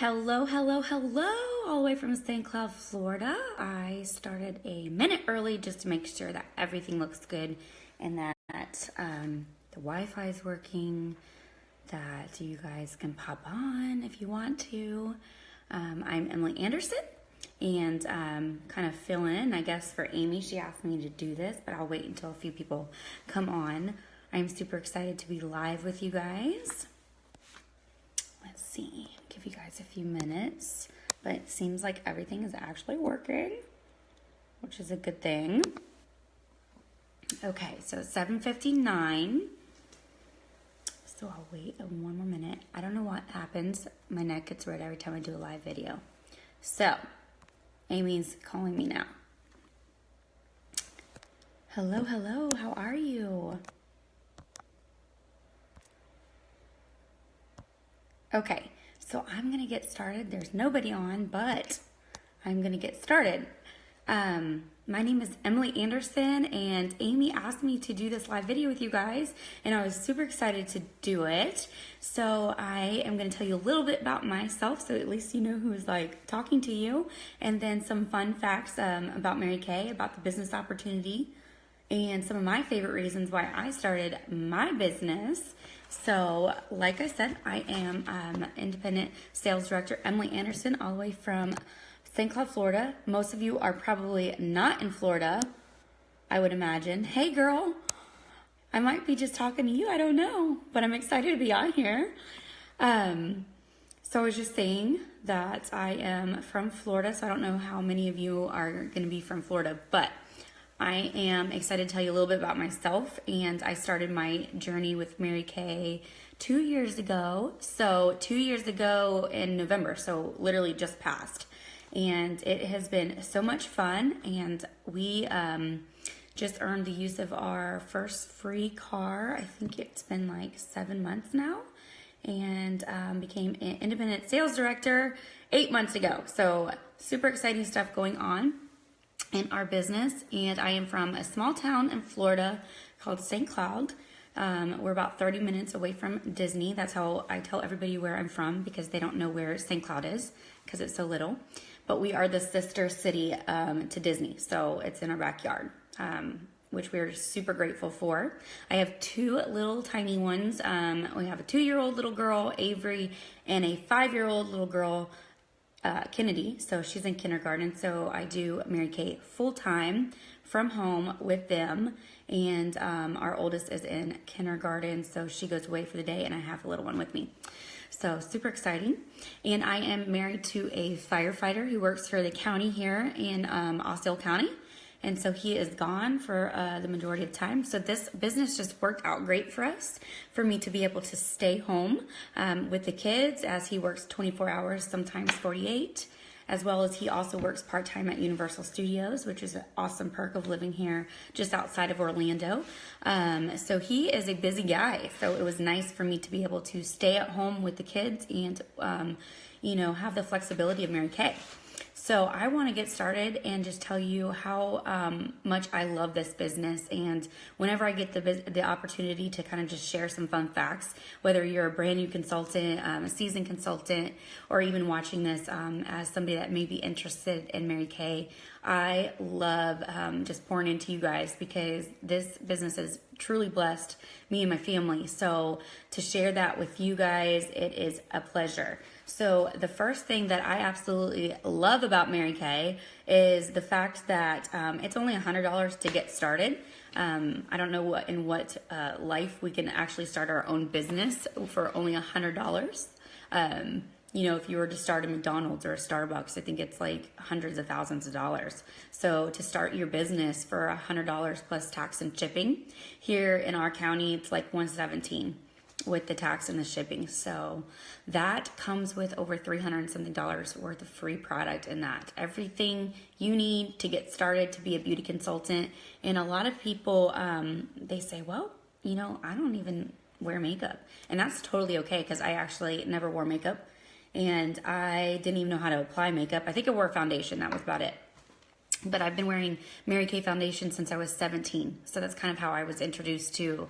Hello, hello, hello, all the way from St. Cloud, Florida. I started a minute early just to make sure that everything looks good and that the Wi-Fi is working, that you guys can pop on if you want to. I'm Emily Anderson and kind of fill in, I guess, for Amy. She asked me to do this, but I'll wait until a few people come on. I'm super excited to be live with you guys. Let's see, give you guys a few minutes, but it seems like everything is actually working, which is a good thing. Okay, so it's 7:59, so I'll wait one more minute. I don't know what happens. My neck gets red every time I do a live video. So, Amy's calling me now. Hello, hello, how are you? Okay, so I'm going to get started. There's nobody on, but I'm going to get started. My name is Emily Anderson, and Amy asked me to do this live video with you guys, and I was super excited to do it. So I am going to tell you a little bit about myself, so at least you know who is like talking to you, and then some fun facts about Mary Kay, about the business opportunity, and some of my favorite reasons why I started my business. So, like I said, I am independent sales director Emily Anderson, all the way from St. Cloud, Florida. Most of you are probably not in Florida, I would imagine. Hey, girl, I might be just talking to you. I don't know, but I'm excited to be on here. So I was just saying that I am from Florida, so I don't know how many of you are going to be from Florida, but I am excited to tell you a little bit about myself, and I started my journey with Mary Kay 2 years ago. So 2 years ago in November, so literally just passed. And it has been so much fun, and we just earned the use of our first free car. I think it's been like 7 months now, and became an independent sales director 8 months ago. So super exciting stuff going on in our business. And I am from a small town in Florida called St. Cloud. We're about 30 minutes away from Disney. That's how I tell everybody where I'm from, because they don't know where St. Cloud is because it's so little. But we are the sister city to Disney, so it's in our backyard, which we're super grateful for. I have two little tiny ones. We have a 2-year-old little girl, Avery, and a 5-year-old little girl, Kennedy. So she's in kindergarten. So I do Mary Kay full time from home with them, and our oldest is in kindergarten, so she goes away for the day, and I have the little one with me. So super exciting. And I am married to a firefighter who works for the county here in Osceola County. And so he is gone for the majority of the time. So this business just worked out great for us, for me to be able to stay home with the kids, as he works 24 hours, sometimes 48, as well as he also works part-time at Universal Studios, which is an awesome perk of living here just outside of Orlando. So he is a busy guy. So it was nice for me to be able to stay at home with the kids and, have the flexibility of Mary Kay. So I want to get started and just tell you how much I love this business. And whenever I get the opportunity to kind of just share some fun facts, whether you're a brand new consultant, a seasoned consultant, or even watching this as somebody that may be interested in Mary Kay, I love just pouring into you guys, because this business has truly blessed me and my family. So to share that with you guys, it is a pleasure. So the first thing that I absolutely love about Mary Kay is the fact that it's only $100 to get started. I don't know what life we can actually start our own business for only $100. If you were to start a McDonald's or a Starbucks, I think it's like hundreds of thousands of dollars. So to start your business for $100 plus tax and shipping, here in our county, it's like $117 with the tax and the shipping. So that comes with over $300 and something worth of free product in that. Everything you need to get started to be a beauty consultant. And a lot of people, they say, well, I don't even wear makeup. And that's totally okay, because I actually never wore makeup. And I didn't even know how to apply makeup. I think I wore foundation. That was about it. But I've been wearing Mary Kay foundation since I was 17. So that's kind of how I was introduced to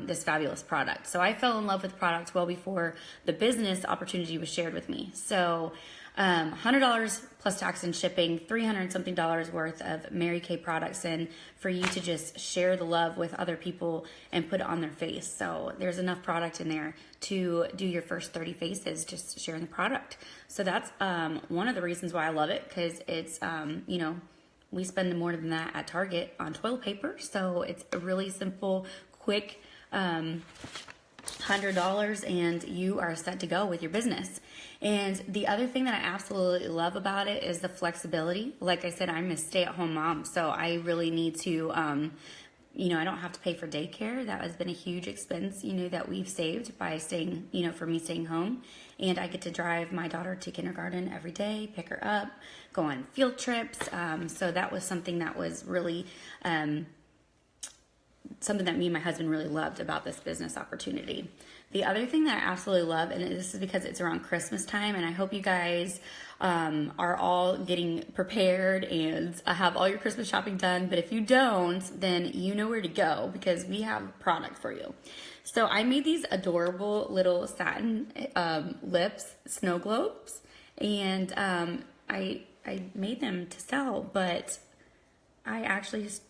this fabulous product. So I fell in love with the product well before the business opportunity was shared with me. So $100 plus tax and shipping, $300 something worth of Mary Kay products in for you to just share the love with other people and put it on their face. So there's enough product in there to do your first 30 faces, just sharing the product. So that's one of the reasons why I love it, because it's, you know, we spend more than that at Target on toilet paper. So it's a really simple, quick $100 and you are set to go with your business. And the other thing that I absolutely love about it is the flexibility. Like I said, I'm a stay-at-home mom, so I really need to, you know, I don't have to pay for daycare. That has been a huge expense, you know, that we've saved by staying, you know, for me staying home. And I get to drive my daughter to kindergarten every day, pick her up, go on field trips. So that was something that was really something that me and my husband really loved about this business opportunity. The other thing that I absolutely love, and this is because it's around Christmas time, and I hope you guys are all getting prepared and have all your Christmas shopping done. But if you don't, then you know where to go, because we have product for you. So I made these adorable little satin lips, snow globes, and I made them to sell, but I actually just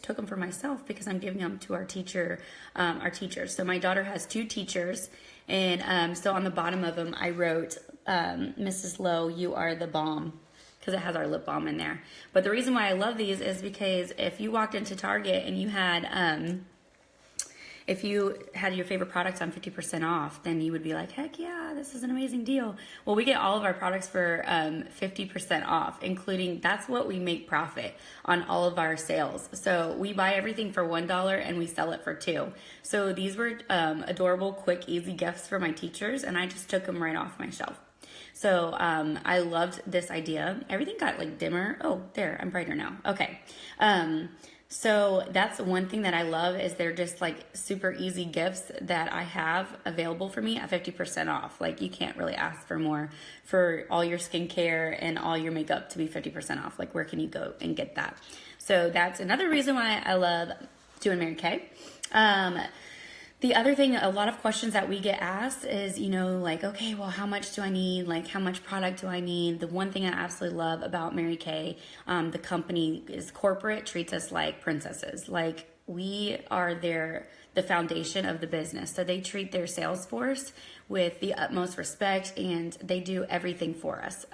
took them for myself because I'm giving them to our teachers. So my daughter has 2 teachers, and so on the bottom of them I wrote, Mrs. Lowe, you are the bomb, because it has our lip balm in there. But the reason why I love these is because if you walked into Target and you had if you had your favorite products on 50% off, then you would be like, heck yeah, this is an amazing deal. Well, we get all of our products for 50% off, including, that's what we make profit on all of our sales. So we buy everything for $1 and we sell it for $2. So these were adorable, quick, easy gifts for my teachers, and I just took them right off my shelf. So I loved this idea. Everything got like dimmer. Oh, there, I'm brighter now. Okay. So that's one thing that I love, is they're just like super easy gifts that I have available for me at 50% off. Like, you can't really ask for more for all your skincare and all your makeup to be 50% off. Like, where can you go and get that? So that's another reason why I love doing Mary Kay. The other thing, a lot of questions that we get asked is, you know, like, okay, well, how much do I need? Like, how much product do I need? The one thing I absolutely love about Mary Kay, the company, is corporate treats us like princesses. Like, we are the foundation of the business. So they treat their sales force with the utmost respect, and they do everything for us.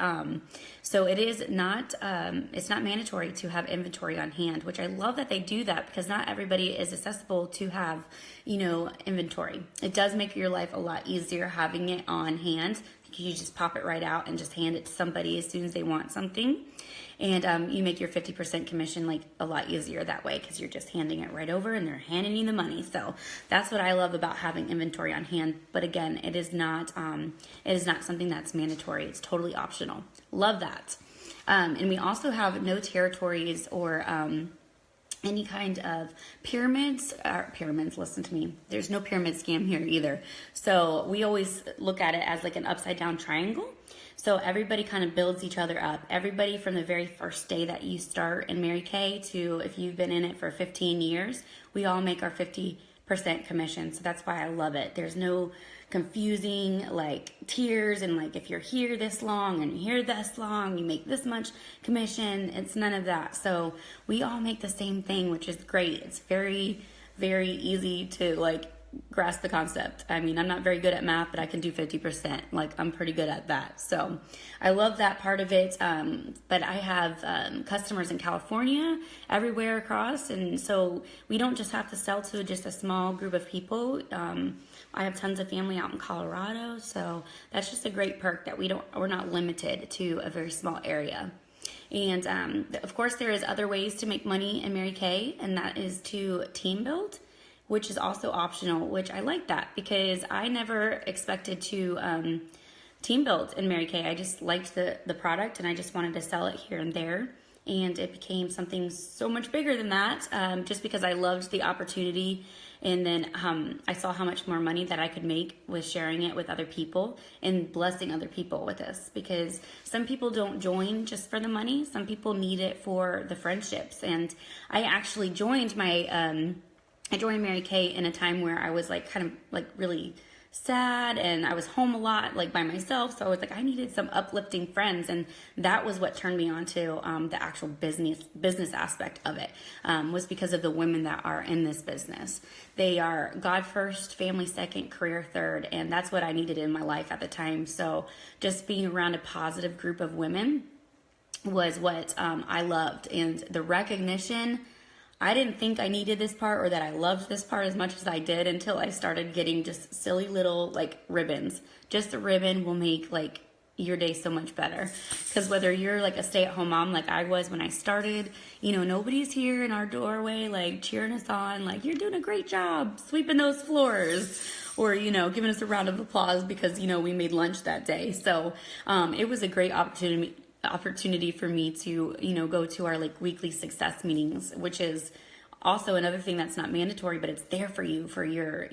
So it is not, it's not mandatory to have inventory on hand, which I love that they do that, because not everybody is accessible to have, you know, inventory. It does make your life a lot easier having it on hand. You just pop it right out and just hand it to somebody as soon as they want something. And you make your 50% commission like a lot easier that way, because you're just handing it right over and they're handing you the money. So that's what I love about having inventory on hand. But again, it is not something that's mandatory. It's totally optional. Love that. And we also have no territories or any kind of pyramids, listen to me. There's no pyramid scam here either. So we always look at it as like an upside down triangle. So everybody kind of builds each other up. Everybody from the very first day that you start in Mary Kay to if you've been in it for 15 years, we all make our 50% commission. So that's why I love it. There's no confusing like tiers and like if you're here this long and here this long, you make this much commission. It's none of that. So we all make the same thing, which is great. It's very, very easy to like grasp the concept. I mean, I'm not very good at math, but I can do 50%. Like, I'm pretty good at that. So I love that part of it. But I have customers in California, everywhere across. And so we don't just have to sell to just a small group of people. I have tons of family out in Colorado. So that's just a great perk that we're not limited to a very small area. And of course, there is other ways to make money in Mary Kay, and that is to team build, which is also optional, which I like that because I never expected to team build in Mary Kay. I just liked the product and I just wanted to sell it here and there. And it became something so much bigger than that just because I loved the opportunity And then I saw how much more money that I could make with sharing it with other people and blessing other people with this, because some people don't join just for the money. Some people need it for the friendships. And I actually joined I joined Mary Kay in a time where I was like kind of like really sad, and I was home a lot, like by myself. So I was like, I needed some uplifting friends, and that was what turned me on to the actual business aspect of it. Was because of the women that are in this business. They are God first, family second, career third, and that's what I needed in my life at the time. So just being around a positive group of women was what I loved, and the recognition. I didn't think I needed this part or that I loved this part as much as I did until I started getting just silly little like ribbons. Just a ribbon will make like your day so much better. Because whether you're like a stay-at-home mom like I was when I started, nobody's here in our doorway like cheering us on, like you're doing a great job sweeping those floors, or giving us a round of applause because we made lunch that day. So it was a great opportunity for me to go to our like weekly success meetings, which is also another thing that's not mandatory, but it's there for you for your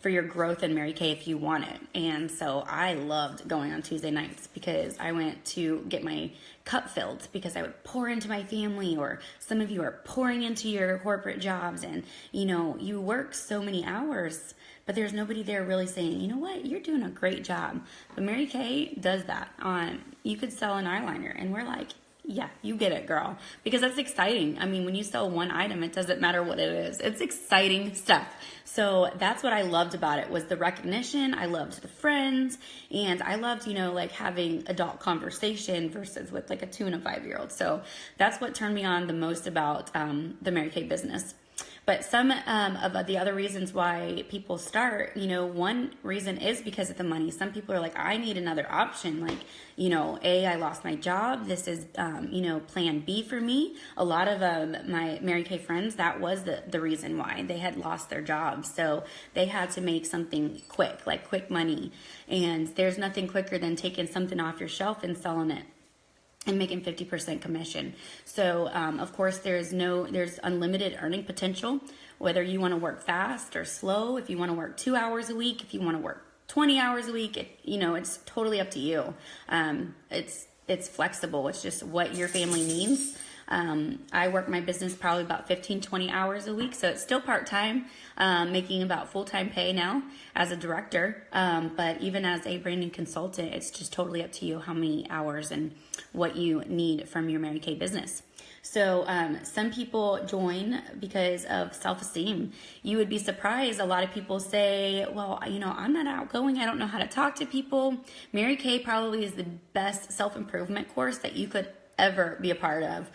for your growth in Mary Kay if you want it. And so I loved going on Tuesday nights because I went to get my cup filled, because I would pour into my family, or some of you are pouring into your corporate jobs, and you work so many hours, but there's nobody there really saying, you know what, you're doing a great job. But Mary Kay does that. You could sell an eyeliner, and we're like, yeah, you get it, girl. Because that's exciting. I mean, when you sell one item, it doesn't matter what it is. It's exciting stuff. So that's what I loved about it, was the recognition. I loved the friends, and I loved, like having adult conversation versus with like a 2 and a 5-year-old. So that's what turned me on the most about the Mary Kay business. But some of the other reasons why people start, one reason is because of the money. Some people are like, I need another option. Like, I lost my job. This is, plan B for me. A lot of my Mary Kay friends, that was the reason why they had lost their jobs. So they had to make something quick, like quick money. And there's nothing quicker than taking something off your shelf and selling it and making 50% commission. So, of course, there's unlimited earning potential, whether you want to work fast or slow, if you want to work 2 hours a week, if you want to work 20 hours a week, it's totally up to you. It's flexible. It's just what your family needs. I work my business probably about 15, 20 hours a week. So it's still part-time, making about full-time pay now as a director. But even as a branding consultant, it's just totally up to you how many hours and what you need from your Mary Kay business. So some people join because of self-esteem. You would be surprised. A lot of people say, well, I'm not outgoing. I don't know how to talk to people. Mary Kay probably is the best self-improvement course that you could ever be a part of.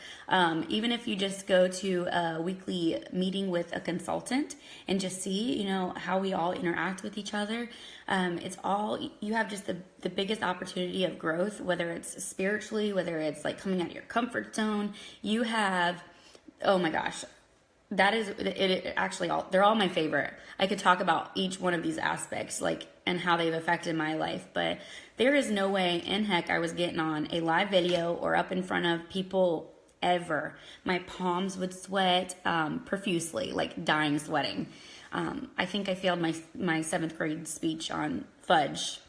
Even if you just go to a weekly meeting with a consultant and just see, how we all interact with each other. You have just the biggest opportunity of growth, whether it's spiritually, whether it's like coming out of your comfort zone. You have, oh my gosh, that is it. Actually, they're all my favorite. I could talk about each one of these aspects, and how they've affected my life, but there is no way in heck I was getting on a live video or up in front of people ever. My palms would sweat profusely, like dying sweating. I think I failed my 7th grade speech on fudge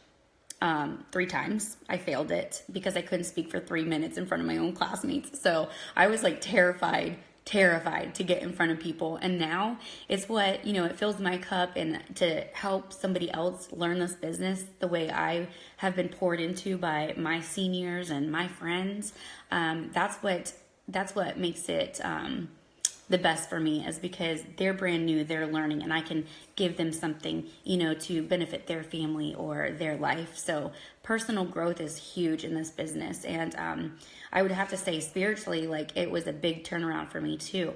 3 times. I failed it because I couldn't speak for 3 minutes in front of my own classmates. So I was like terrified to get in front of people. And now it's what, it fills my cup, and to help somebody else learn this business the way I have been poured into by my seniors and my friends. That's what makes it, the best for me, is because they're brand new, they're learning, and I can give them something, to benefit their family or their life. So personal growth is huge in this business. And I would have to say spiritually, it was a big turnaround for me too.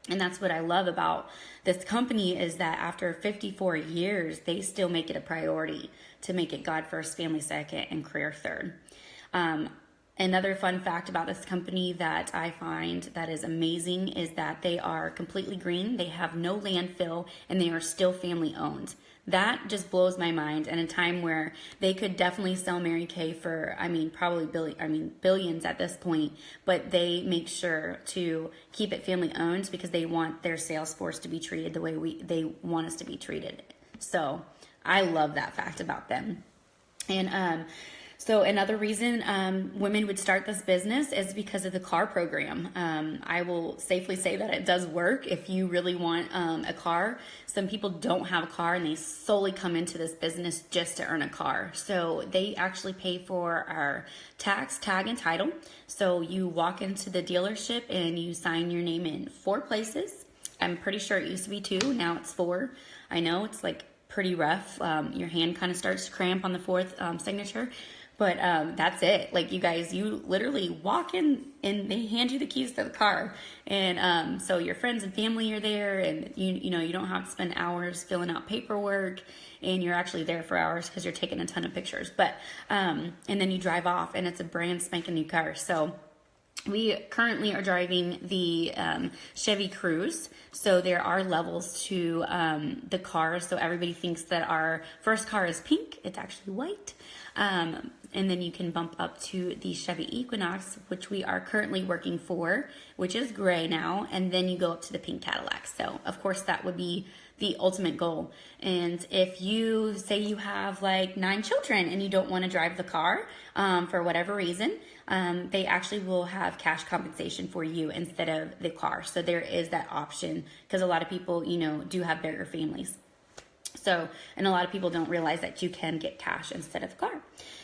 And that's what I love about this company, is that after 54 years, they still make it a priority to make it God first, family second, and career third. And Another fun fact about this company that I find that is amazing is that they are completely green, they have no landfill, and they are still family owned. That just blows my mind. And a time where they could definitely sell Mary Kay for, probably billions at this point, but they make sure to keep it family owned because they want their sales force to be treated the way they want us to be treated. So I love that fact about them. And so another reason women would start this business is because of the car program. I will safely say that it does work if you really want a car. Some people don't have a car and they solely come into this business just to earn a car. So they actually pay for our tax, tag, and title. So you walk into the dealership and you sign your name in 4 places. I'm pretty sure it used to be 2, now it's 4. I know it's like pretty rough. Your hand kind of starts to cramp on the 4th signature. But that's it. Like, you guys, you literally walk in and they hand you the keys to the car. And so your friends and family are there, and you know, you don't have to spend hours filling out paperwork, and you're actually there for hours because you're taking a ton of pictures. But and then you drive off and it's a brand spanking new car. So we currently are driving the Chevy Cruze. So there are levels to the car. So everybody thinks that our first car is pink. It's actually white. And then you can bump up to the Chevy Equinox, which we are currently working for, which is gray now. And then you go up to the pink Cadillac. So of course that would be the ultimate goal. And if you say you have like 9 children and you don't want to drive the car for whatever reason, they actually will have cash compensation for you instead of the car. So there is that option, because a lot of people, you know, do have bigger families. So, and a lot of people don't realize that you can get cash instead of the car.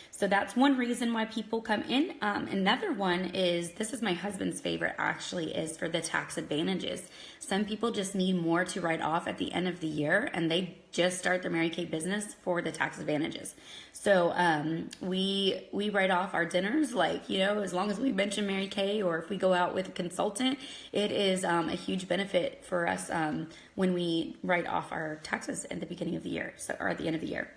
So that's one reason why people come in. Another one is, this is my husband's favorite actually, is for the tax advantages. Some people just need more to write off at the end of the year, and they just start their Mary Kay business for the tax advantages. So we write off our dinners, like, you know, as long as we mention Mary Kay, or if we go out with a consultant, it is a huge benefit for us when we write off our taxes at the beginning of the year, or at the end of the year.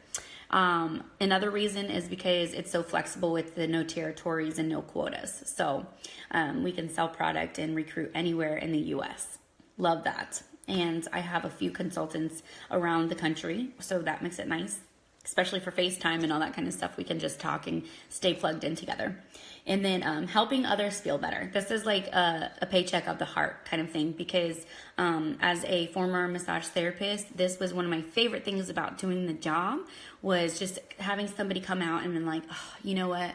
Another reason is because it's so flexible with the no territories and no quotas. So we can sell product and recruit anywhere in the U.S. Love that. And I have a few consultants around the country, so that makes it nice, especially for FaceTime and all that kind of stuff. We can just talk and stay plugged in together. And then helping others feel better. This is like a paycheck of the heart kind of thing, because as a former massage therapist, this was one of my favorite things about doing the job, was just having somebody come out and be like, oh, you know what?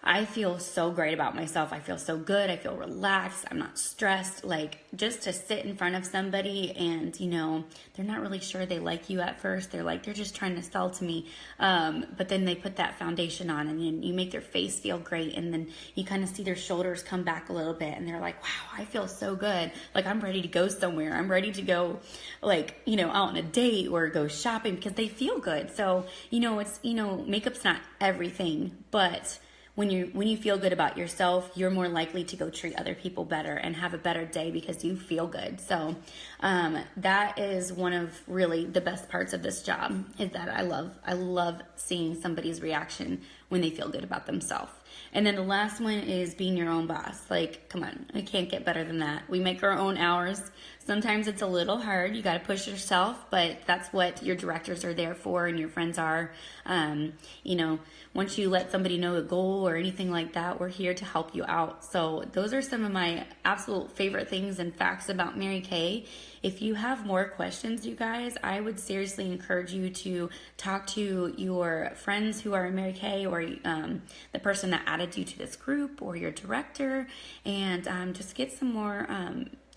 I feel so great about myself. I feel so good. I feel relaxed. I'm not stressed. Like, just to sit in front of somebody and, you know, they're not really sure they like you at first. They're just trying to sell to me. But then they put that foundation on, and then you make their face feel great. And then you kind of see their shoulders come back a little bit, and they're like, wow, I feel so good. Like, I'm ready to go somewhere. I'm ready to go, like, you know, out on a date or go shopping, because they feel good. So, you know, it's, you know, makeup's not everything, but when you feel good about yourself, you're more likely to go treat other people better and have a better day because you feel good. So that is one of really the best parts of this job, is that I love seeing somebody's reaction when they feel good about themselves. And then the last one is being your own boss. Like, come on, we can't get better than that. We make our own hours. Sometimes it's a little hard. You got to push yourself, but that's what your directors are there for, and your friends are. You know, once you let somebody know a goal or anything like that, we're here to help you out. So those are some of my absolute favorite things and facts about Mary Kay. If you have more questions, you guys, I would seriously encourage you to talk to your friends who are in Mary Kay, or the person that added you to this group, or your director, and just get some more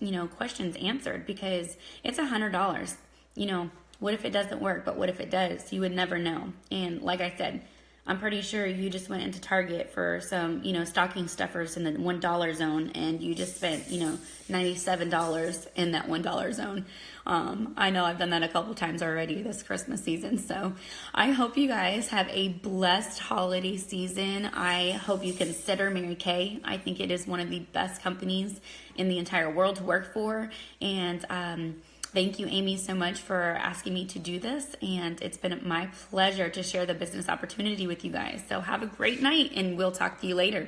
you know, questions answered, because it's $100. You know, what if it doesn't work? But what if it does? You would never know. And like I said, I'm pretty sure you just went into Target for some, you know, stocking stuffers in the $1 zone, and you just spent, you know, $97 in that $1 zone. I know I've done that a couple times already this Christmas season. So I hope you guys have a blessed holiday season. I hope you consider Mary Kay. I think it is one of the best companies in the entire world to work for. And thank you, Amy, so much for asking me to do this. And it's been my pleasure to share the business opportunity with you guys. So have a great night, and we'll talk to you later.